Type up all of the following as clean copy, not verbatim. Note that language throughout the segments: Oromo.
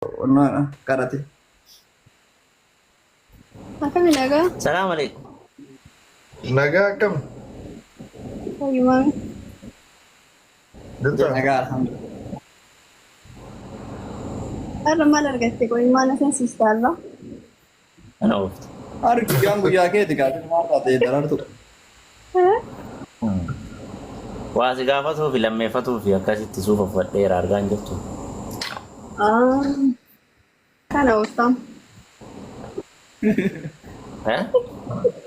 Ono karate. Akkami nagaa? Salaam alaikum. Nagaa akkam? Fayyummaa. Dirta? Nagaa alhamdulillah. Har'a maal argatte? Qo'i maal asansiistaarra? Ana ooftu. Argi gaan guyyaa keeti gaafii maal taatee darartu. Waa si gaafatuu fi lammeeffatuu fi akkasitti suufa uffadheera argaa hin jirtu. Kana ooftam.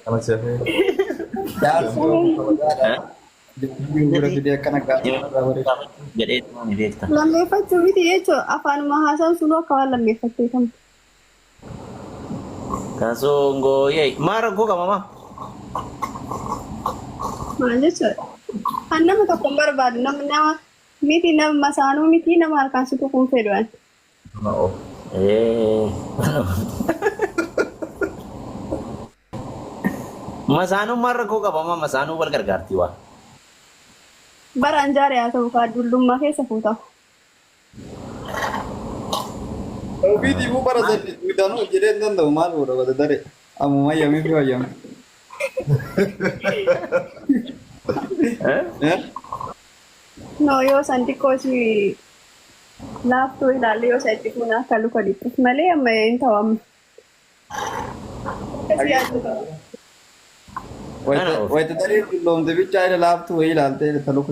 Kana siyaafee? Jaarsi gurgura fidee akkana gaafii Jedhee ni beekta. Lammeeffachuu miti jechuun afaanuma haasa'u sun akka waan lammeeffattee kamtu. Kasongoo yee maal rakkoo qaba maa? Maal jechuudha? Kan nama tokko hin barbaadu nama miti nama masaanuu miti nama harkaan si tuquun fedhan. Masaanuun maal rakkoo qaba maa? Masaanuu wal gargaartii waa. Baraan jaaree haa ta'u kaa dullummaa keessa fuutamu. Ofii dhiibuu bara sadii guutanuu jedhee hin danda'u maal godha bata daree ammuma yemmuu fi wayyamu. No yoo san xiqqoo si laaftuu ilaalle yoo sa itti fuuna akka luka dhiqxus malee amma hin ta'u amma. Akkasii yaadu ta'u. Wayita daree dulloomte bichaa ila laaftuu wayii ilaaltee taluu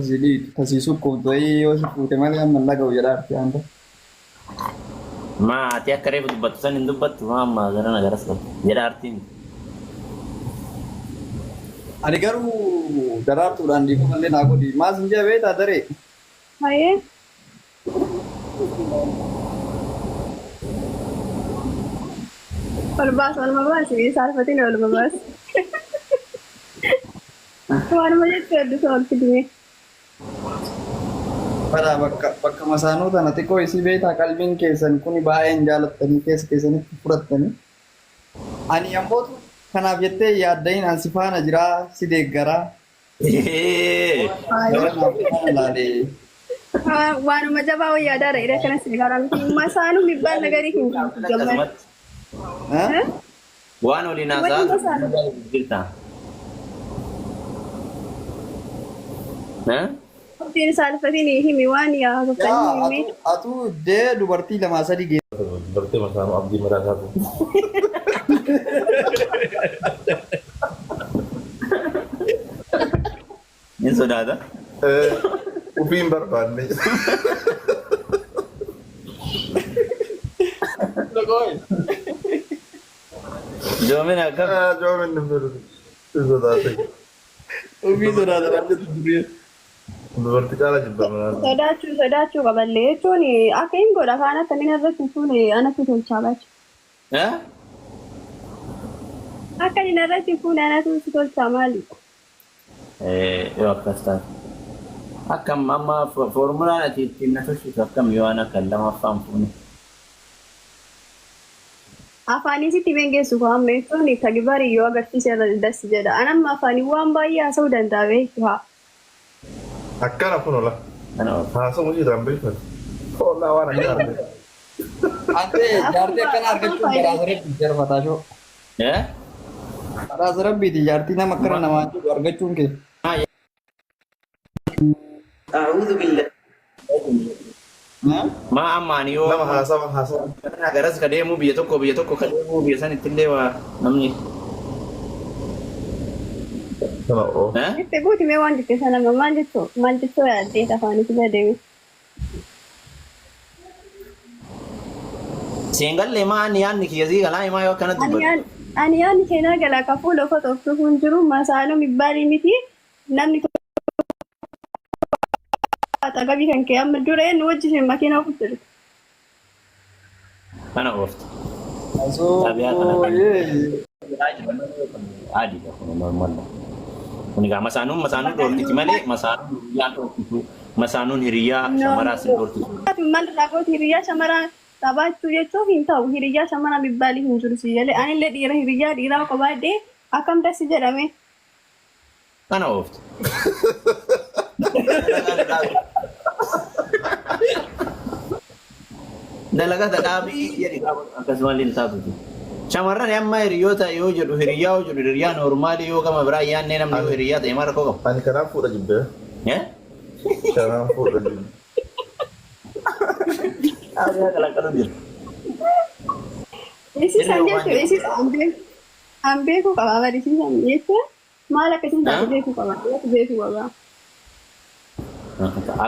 kasii sukkuumtu wayii yoo si fuute malee amma laga'u jedhaarti hanga. Ati akka reefu dubbattu san hin dubbattu maa amma gara nagaras qabu jedhaartiin. Ani garuu daraartuudhaan dhiibuu malee naa godhi maas hin jee beektaa daree. Hayee. Ol baas olma baasi saalfatiin olma baas. Waanuma jechuun hedduu ol fidime. Bara bakka masaanuu tana xiqqoo isii beektaa qalbiin keessan kuni baay'een jaalattanii keessa keessanitti fudhattanii. Ani ammootu kanaaf jettee yaaddayin an si faana jiraa si deeggaraa. Waanuma jabaa wayyaa daara irra kanas ilaalaa miti masaanuu mibbaan nagarii hin qabdu gammadu. Waan waliin haasaa jirta. Ittiin saalfatiin himi waan yaa tokkoon himi. Atu dee dubartii lamaa sadii geessa. Dubartii masaanuu abdii maraasaatu. Ni sodaata. Ufiin barbaanne. Joomina akkam. Joomin ni fidu. Sodaate. Ofii sodaata dhabde durii. Dubartii caala jibba manaa. Sodaachuu qaballee jechuun akka hin godha kaan akka inni irratti fuune anatti tolchaa baachu. Akka inni irratti fuune anatti si tolchaa maali? Yoo akkas taate. Akkam amma foormulaan ati ittiin na tolchitu akkam yoo ana kan lamaffaan fuune. Afaanii sitti bengeessu koo amma jechuun tagibarii yoo agarsiise irra dassi jedha. Anamma afaanii waan baay'ee haasa'uu danda'a beektu haa. Akkana kun ola. Haasa'uu jiran beektan. Oolaa waan akka arge. Ante jaartii akkana argachuun baraasa rabbii jarfataa shoo. Baraasa rabbiiti jaartii nama akkana namaa jiru argachuun kee. A'uudhu billah. Maa ammaan yoo Nama haasawa. garas ka deemu biyya tokko ka deemu biyya san ittillee waa namni. Kana oo. Itti guutimee waan jettee sana maal jettoo yaaddee afaanii si deemi. Seengallee maa ani yaadni kiyyasii galaa himaa yoo akkanatti dubbatu. Ani yaadni seenaa galaa kafuu lafa tokko kun jiru masaaluu mibbaalii miti namni gabii kan kee amma dura nu wajjin makiinaa kuturu. Kana ooftu. Adii kun normal. Kun egaa masaanuun dhoorkiti malee masaanuun hiriyaa dhoorkitu masaanuun hiriyaa shamaraas dhoorkitu. Maal raakootti hiriyaa shamaraa qabaachuu jechuun hin ta'u hiriyaa shamaraa mibbaalii hin jiru si jedhee anillee hiriyaa qabaadhee akkam dassi jedhame. Kana ooftu. dalagaa dhaabii jedhi akkasuma illee taatu. Shamarran amma hiriyoota yoo jedhu hiriyaa noormaalii yoo gama biraa yaannee namni yoo hiriyaa ta'e maal rakkoo qaba? Ani kanaaf fuudha jibbee. Kanaaf fuudha jibbee. Aadaa kalaqatu jira. Isiisan jechuun isiisan an beekuu qaba barisiisan jechuun maal akkasiin taate beekuu qaba beekuu qaba.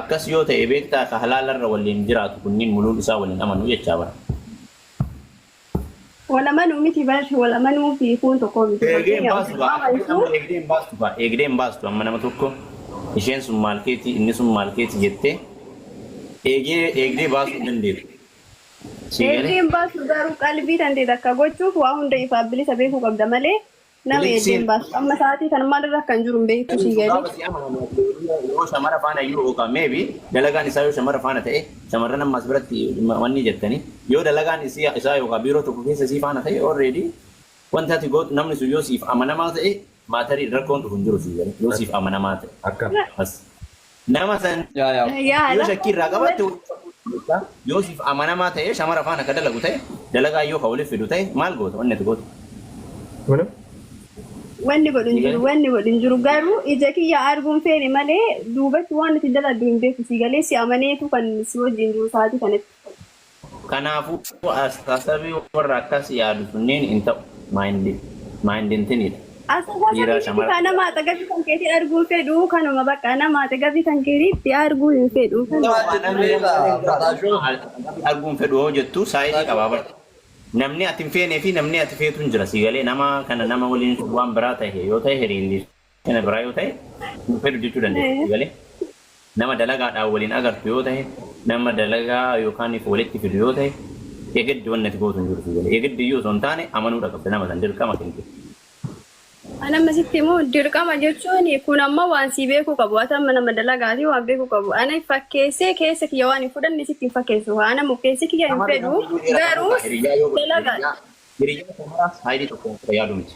Akkas yoo ta'e beektaa ka halaalarra waliin jiraatu kunniin muluun isaa waliin amanu jechaa bara. Wala manuu miti barri wala manuu fi kun tokko miti. Eegdeen baastu amma nama tokko isheen sun maal keeti inni sun maal keeti jettee eegdee baasuu dandeetu. Eegdeen baasu garuu qalbii dandeet akka gochuuf waa hunda ifaaf bilisa beekuu qabda malee nama eegdeen baasu amma sa'aatii kan maalirra kan jiru hin beektu si galee. Yoo shamara faana yoo yookaan meebi dalagaan isaa yoo shamara faana ta'e shamarran ammas biratti wanni jettanii yoo dalagaan isaa yookaan biiroo tokko keessa sii faana ta'e already wanta ati gootu namni sun yoo siif amanamaa ta'e maatarii rakkoon dhufu hin jiru si galee yoo siif amanamaa ta'e. Akkas. Nama san yoo shakkii irraa qabatte yoo siif amanamaa ta'e shamara faana ka dalagu ta'e dalagaa yoo ka waliif fidu ta'e maal goota wanni ati gootu. Wanni godhin jiru garuu ija kiyya arguun feene malee duubatti waan nuti daladdu hin beeku si galee si amaneetu kan si wajjin jiru sa'aatii kanatti. Kanaafuu astaasabii warra akkas yaadu sunneen hin ta'u maayindintinidha. Astaasabii kan nama atagabii kan keetii arguun fedhu kanuma bakka nama atagabii kan keetii arguun hin fedhu. Arguun fedhu hoo jettu saayidii qabaabara. Namni ati hin feenee fi namni ati feetu hin jira si galee nama kana nama waliin waan biraa ta'e yoo ta'e hiriirri kana biraa yoo ta'e fedhu jechuu dandeessu si galee nama dalagaadhaan waliin agartu yoo ta'e nama dalagaa yookaan walitti fidu yoo ta'e eegiddi wanni ati gootu hin jiru si galee eegiddi iyyuu osoo hin taane amanuudha qabda nama san dirqama kennu. Anamma sitti immoo dirqama jechuun kun amma waan si beekuu qabu waanti nama dalagaati waan beekuu qabu ana fakkeessee keessa kiyya waan hin fudhanne sitti hin fakkeessu ana mukkeessi kiyya hin fedhu garuu dalagaadha. Hiriyaa shamaraa saayidii tokko yaadu miti.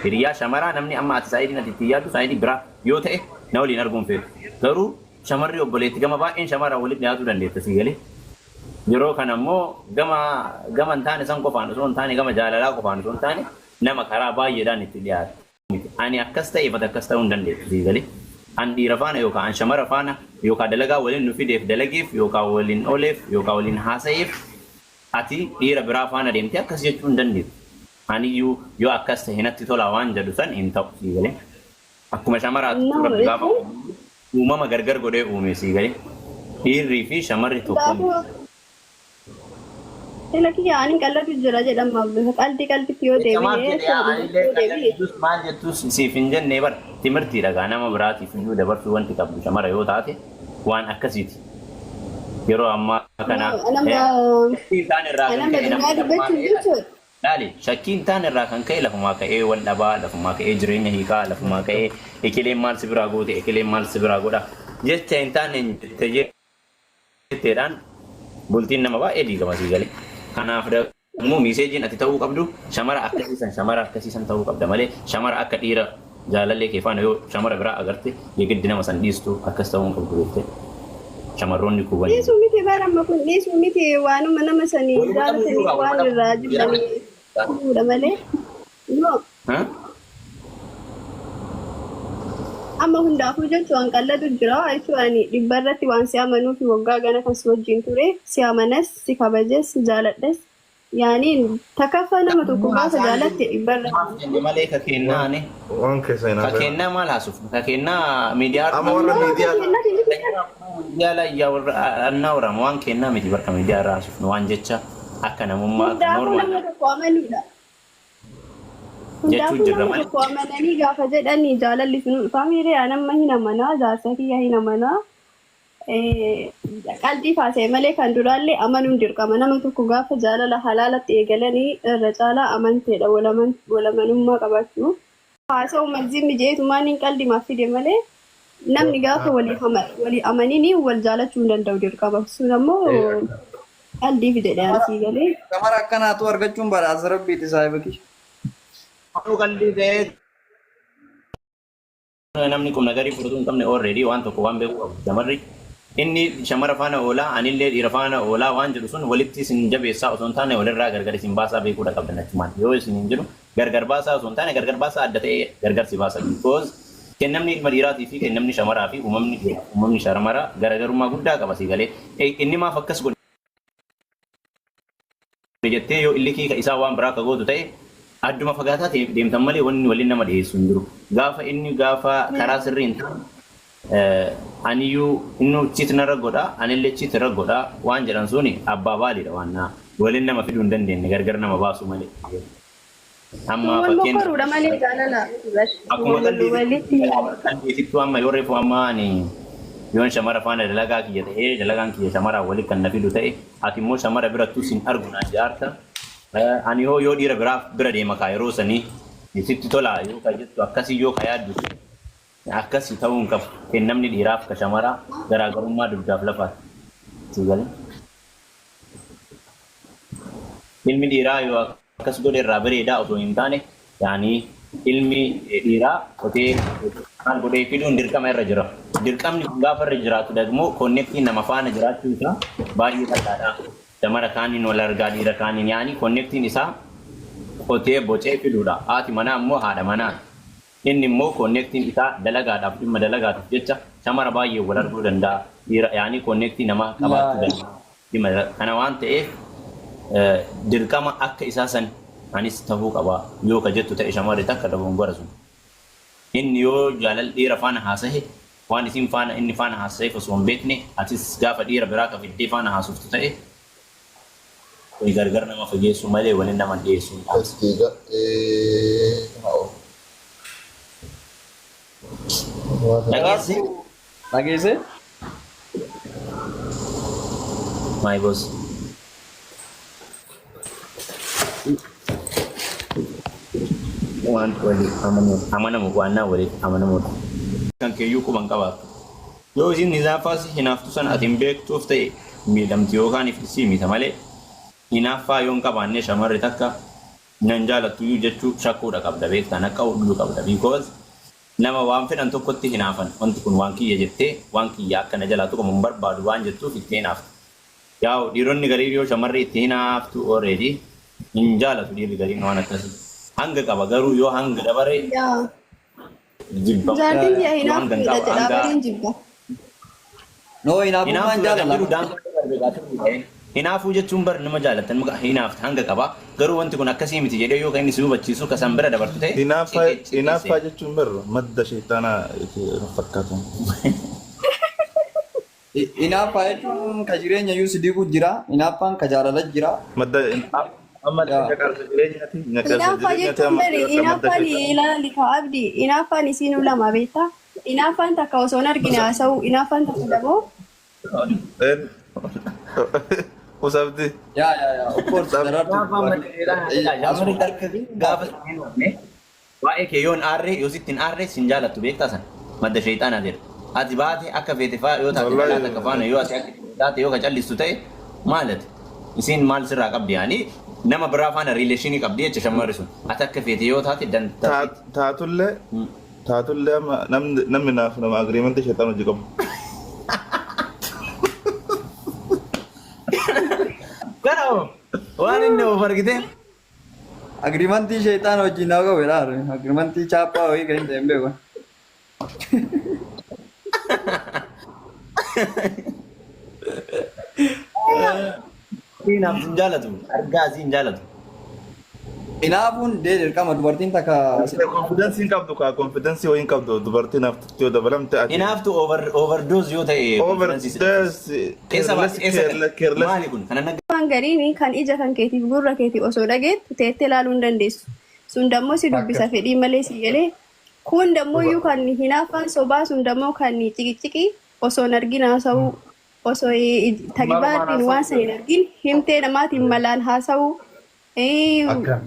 Hiriyaa shamaraa namni amma ati saayidii ati itti yaadu saayidii biraa yoo ta'e na waliin arguun fedhu garuu shamarri obboleetti gama baay'een shamaraa walitti dhiyaatuu dandeetta si galee. Yeroo kana immoo gama hin taane san qofaan osoo hin taane gama jaalalaa qofaan osoo hin taane nama karaa baay'eedhaan itti dhiyaatu. Ani akkas ta'e fata akkas ta'uu hin dandeessu si galee. An dhiira faana yookaan an shamara faana yookaan dalagaa waliin nu fideef dalageef yookaan waliin ooleef yookaan waliin haasa'eef ati dhiira biraa faana deemtee akkas jechuu hin dandeessu. Ani yoo akkas ta'e natti tola waan jedhu san hin ta'u si galee. Akkuma shamaraatti rabbi gaafa uumama gargar godhee uume si galee. Dhiirrii fi shamarri tokko. Kiyya ani qallatu jira jedhama qalbii yoo deebi'ee maal jettus siif hin jenne bar timirtii dhagaa nama biraatiif iyyuu dabarsuu wanti qabdu shamara yoo taate waan akkasiiti. Yeroo ammaa kana shakkiin taan irraa kan ka'e lafumaa ka'ee wal dhabaa lafumaa ka'ee jireenya hiikaa lafumaa ka'ee ekileen maal si biraa goote ekileen maal si biraa godha jecha hin taane jetteedhaan bultiin nama baay'ee diigama si galee. Kanaaf immoo miiseejiin ati ta'uu qabdu shamara akkasiisan ta'uu qabda malee shamara akka dhiira jaalallee kee faana yoo shamara biraa agarte eegiddi nama san dhiistu akkas ta'uu hin qabdu jettee shamarroonni kuuwwan. Dhiisuu miti baramma kun dhiisuu miti waanuma nama sanii jaalatanii waan irraa jibbanii fuudha malee. Amma hundaafuu jechuun qallatu jira jechuun dhibba irratti waan si amanuu fi waggaa gana kan si wajjin ture si amanas si kabajes si jaaladhes yaani takaffa nama tokko gaafa jaalatte dhibba irratti. Malee ka kennaani. Waan keessa hin hafe. Ka kennaa maal haasuuf? Ka kennaa miidiyaa. Amma warra miidiyaa. Miidiyaa la yaa warra annaa warra waan kennaa miti barka miidiyaa irraa haasuuf waan jecha akka namummaa akka normaal. Hundaafuu nama tokko amananii gaafa jedhanii jaalalli sun faamilee anamma hin amanaa jaarsa kiyya hin amanaa qalbii faasee malee kan duraallee amanuun dirqama nama tokko gaafa jaalala halaalatti eegalanii irra caalaa amanteedha walamanummaa qabaachuu haasa'u mazimmi jeetumaan hin qalbimaaf fide malee namni gaafa walii amananii wal jaalachuu hin danda'u dirqama sun ammoo qalbii fidedha asii galee. Shamara akkanaatu argachuun badhaasa rabbiiti saayibaki. Aku kan di namni kun nagari fudhatu hin qabne already waan tokko waan beeku qabu shamarri inni shamara faana oolaa anillee dhiira faana oolaa waan jedhu sun walitti isin jabeessaa osoo hin taane walirraa gargar isin baasaa beekuudha qabdan natti maal yoo isin hin jiru gargar baasaa osoo hin taane gargar baasaa adda ta'ee gargar si baasa because kennamni ilma dhiiraatii fi kennamni shamaraa fi uumamni shamaraa garaagarummaa guddaa qaba si galee inni maaf akkas godhe jettee yoo illi kiika isaa waan biraa akka gootu ta'e adduma fagaataa deemtan malee wanni waliin nama dhiyeessu hin jiru gaafa inni gaafa karaa sirrii hin taane aniyyuu innu chit narra godha anillee chit irra godha waan jedhan suni abbaa baaliidha waan waliin nama fiduu hin dandeenye gargar nama baasu malee amma fakkeen akkuma qalbiitittu amma yoo reefu amma ani yoon shamara faana dalagaa kiyya ta'ee dalagaan kiyya shamaraa waliin kan na fidu ta'e ati immoo shamara birattuu sin argu naan jaarta ani yoo dhiira bira deema kaa yeroo sanii sitti tola yoo ka jettu akkasii yoo ka yaaddu akkasii ta'uu hin qabu kennamni dhiiraaf ka shamaraa garaagarummaa dugdaaf lafaati si galee ilmi dhiiraa yoo akkas godhe irraa bareedaa osoo hin taane yaanii ilmi dhiiraa qotee maal godhee fiduun dirqama irra jira dirqamni kun gaafa irra jiraatu ደግሞ ኮኔክቲን nama faana jiraachuu isaa baay'ee bal'aadha shamara kaaniin wal argaa dhiira kaaniin yaanii koneektiin isaa qotee bocee fiduudha haati manaa immoo haadha manaa inni immoo koneektiin isaa dalagaadhaaf dhimma dalagaatiif jecha shamara baay'ee wal arguu danda'a dhiira yaanii koneektii nama qabaachuu danda'a kana waan ta'eef dirqama akka isaa san anis tahuu qaba yoo ka jettu ta'e shamarri takka dogongora sun inni yoo jaalal dhiira faana haasahe waan isin faana inni faana haasahe osoo hin beekne atis gaafa dhiira biraa ka fiddee faana haasoftu ta'e way gargar nama fageessu malee waliin nama dhiyeessu dhageesse my boss waan wali amanamu waannaa wali amanamu kan keeyyuu quban qabaatu yoo isin nizaafaas hinaaftu san atin beektuuf ta'e miidhamti yookaan ifisii mita malee hinaaffaa yoon qabaanne shamarri takka nan jaalattuyyuu jechuu shakkuudha qabda beektaan akka hodhuu qabda because nama waan fedhan tokkotti hinaafan wanti kun waan kiyya jettee waan kiyya akka na jalaatu qabu hin barbaadu waan jettuuf itti hinaaftu yaa'u dhiironni garii yoo shamarri itti hinaaftu already hin jaalatu dhiirri gariin waan akkasii hanga qaba garuu yoo hanga dabare jibba Jaatin ya hinaaf jedhaabariin jibba. No hinaafumaan jaalala. Hinaafuu jechuun bar nama jaalatan muka hinaaf hanga qaba garuu wanti kun akkasii miti jedhee yoo kan inni si hubachiisu ka san bira dabartu ta'e hinaaffaa jechuun bar madda shaytaanaa fakkaatu. Hinaaffaa jechuun ka jireenya yuusi diiguu jira hinaaffaan ka jaalala jira. Madda amma dhaqarsa jireenyaati Inaaffaa jechuun bari inaaffaan ilaali ka abdi inaaffaan isiinuu lama beektaa inaaffaan takka osoo hin argine haasa'u inaaffaan takka damoo. Usabdi. Ya. Of course. Waa'ee kee yoon aarree yoo sittiin aarree sin jaalattu beektaa san madda shayxaanaa jedha. Ati baate akka feete fa'aa yoo taate jalaata akka faana yoo ati akka taate yoo ka callistu ta'e maalati isiin maal sirraa qabdi yaanii nama biraa faana riileeshinii qabdi jecha shamarri sun ati akka feete yoo taate taatullee namni naaf nama agreementii shayxaan hojii qabu. Garuu waan inni of argite Agreementii shayxaan hojii naa qabu jedhaa agreementii chaappaa wayii kan hin ta'in beeku. Inaaf sin jaalatu argaa sin jaalatu. Inaafuun dirqama dubartiin takka. Konfidensiin qabdu kaa konfidensii wayiin qabdu dubartiin haftutti yoo dabalamte ati. Inaaftu overdose yoo ta'e. Maali kun kana nagaa. Waan gariin kan ija kan keetiif gurra keetii osoo dhageettu teettee ilaaluu hin dandeessu. Sun dammoo si dubbisa fedhii malee si galee. Kun dammoo iyyuu kan hinaaffaan sobaa sun dammoo kan ciqiciqii osoo hin argin haasa'uu osoo tagibaatiin waan san hin argin himtee namaatiin malaan haasa'uu.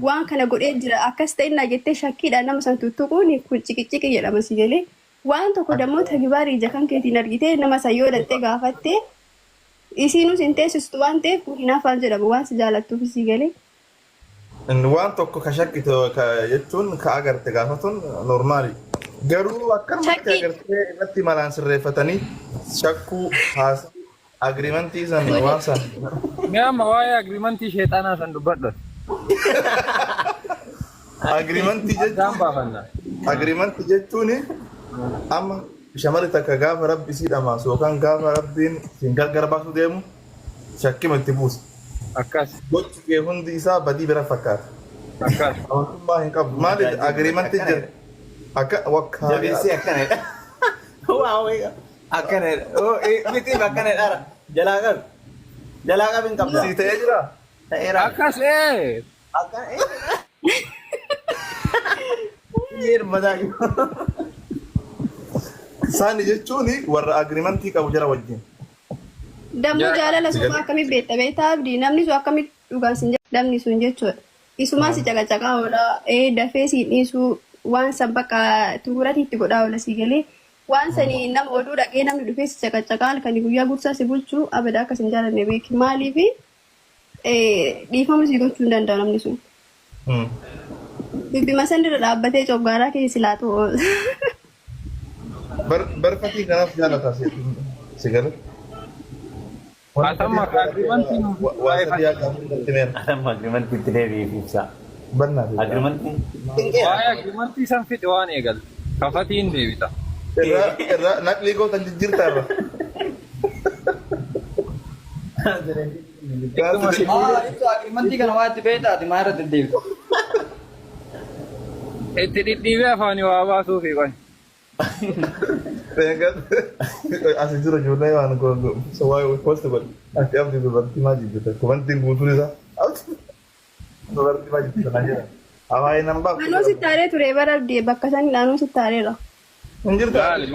Waan kana godhee jira akkas ta'inna jettee shakkiidhaan nama san tuttuquun kun ciqiciqi jedhama si galee. Waan tokko dammoo tagibaarii ija kan keetiin argitee nama san yoo dhattee gaafattee isiinus hin teessistu waan ta'eef hinaaffaan jedhama waan si jaalattuuf si galee. Waan tokko ka shakkitu jechuun ka agarte gaafatuun normaali. Garuu akkanumatti Shakkii. agartee irratti malaan sirreeffatanii shakkuu haasa agriimantii san waan san Mee amma waa'ee agriimantii sheexaanaa san dubbadhu. agriimantii Isaan jechuun baafanna. agriimantii jechuun amma shamarri takka gaafa rabbi isii dhamaasu yookaan gaafa rabbiin siin gargar baasuu deemu shakkima itti buusa. Akkas. Gochi kee hundi isaa badii bira fakkaata. Akkas. Amantummaa hin qabu. Maaliif agriimantii jira? Akka wakkaa. Jabeessee akkanadha. Waa wayii akkanadha. Miti akkanadha. Jalaa qabi. Jalaa qabi hin qabda. Sii ta'ee jira? Ta'eera. Akkas Akkana. Yeer mataa Isaani jechuun warra agriimantii qabu jara wajjin. Dammoo jaalala suma akkamii beekta beektaa abdii namni sun akkamii dhugaan sin damni sun jechuudha. Isumaa si caqacaqaa oola dafee si dhiisuu waan san bakka tuurati itti godhaa oola si galee waan sanii nama oduu dhaqee namni dhufee si caqacaqaa halkanii guyyaa guddaa si bulchuu abada akkas hin jaalanne beeki maaliif dhiifama si gochuu hin danda'u namni sun. Bibbima san irra dhaabbatee coggaaraa keessa laatu. Barfatii kanaaf jaalataa si gala. Atamma agriimantii nuuf Waa sadii akka hundatti meera. Amma agriimantii itti deebi'eef ibsa. Bannaa fi Agriimantii. waa'ee agriimantii san fide waan eegal. Kafatiin deebita. irraa naqlii gootan jijjiirtaa irra. Ibsa agriimantii kana waa itti beektaati maa irratti deebitu. Itti dhidhiibee afaanii waa baasuufi qoy. Asii jira ijoollee waan waa'ee posti godhe. Ati abdii dubartii maa jibbita? Kubantiin guutuun isaa. Dubartii maa jibbita naa jedha. Hawaayee nan baaftu. Naannoo sittaalee ture bara abdii bakka sanii naannoo sittaalee. Hin jirtaa? Gaali